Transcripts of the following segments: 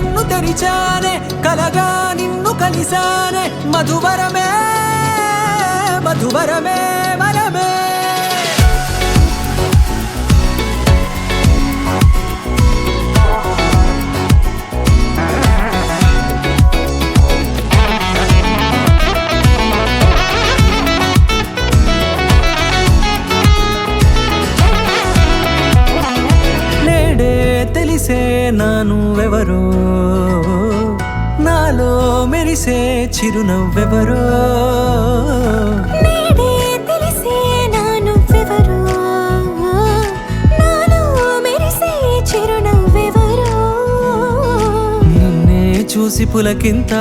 కన్ను తెరిచానే కలగా నిన్ను కలిసానే మధువరమే మధువరమే వరమే తెలిసే నానువెవరో నాలో మెరిసే చిరునవ్వెవరో నేడే తెలిసే నానువెవరో నాలో మెరిసే చిరునవ్వెవరో నిన్నే చూసి పులకింత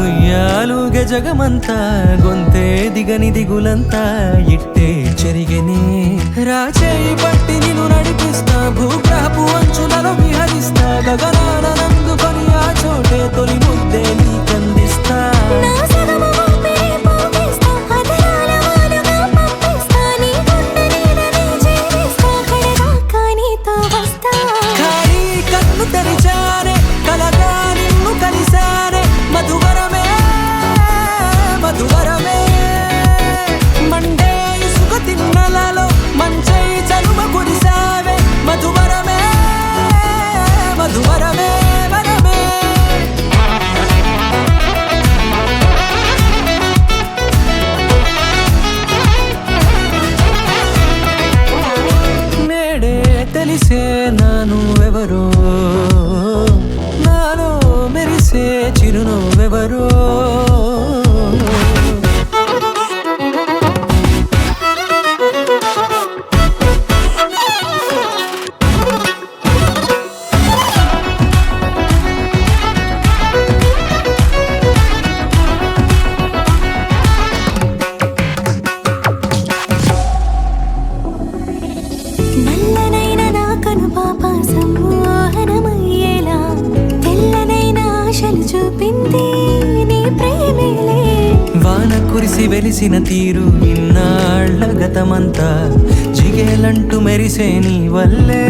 ఉయ్యాలుగే జగమంతా గొంతే దిగని దిగులంతా ఇట్టే చెరిగనే రాచేయి పట్టి నిన్ను నడిపిస్తా భూగ్రహపు అంచులలో విహరిస్తా గగనాన నందుకొని ఆ చోటే తొలి ముద్దే నీకందిస్తా నా సగము ఊపిరి పోగిస్తా అదరాల వానగా పంపిస్తా నీ గుండె నీడనే జీవిస్తా కడదాకా నీతో వస్తా ఖాళీ కన్ను తెరిచానే కలగా నిన్ను కలిసానే మధువరమే మధువరమే మండే ఇసుక తిన్నలలో మంచై చలువ కురిసావే మధువరమే మధువరమే వరమే నేడే తెలిసే నానువెవరో నాలో మెరిసే చిరునవ్వెవరో నల్లనైన నా కనుపాప సమ్మోహనమయ్యేలా తెల్లనైన ఆశలు చూపింది నీ ప్రేమేలే వాన కురిసి వెలిసిన తీరు ఇన్నాళ్ల గతమంతా జిగేలంటూ మెరిసే నీ వల్లే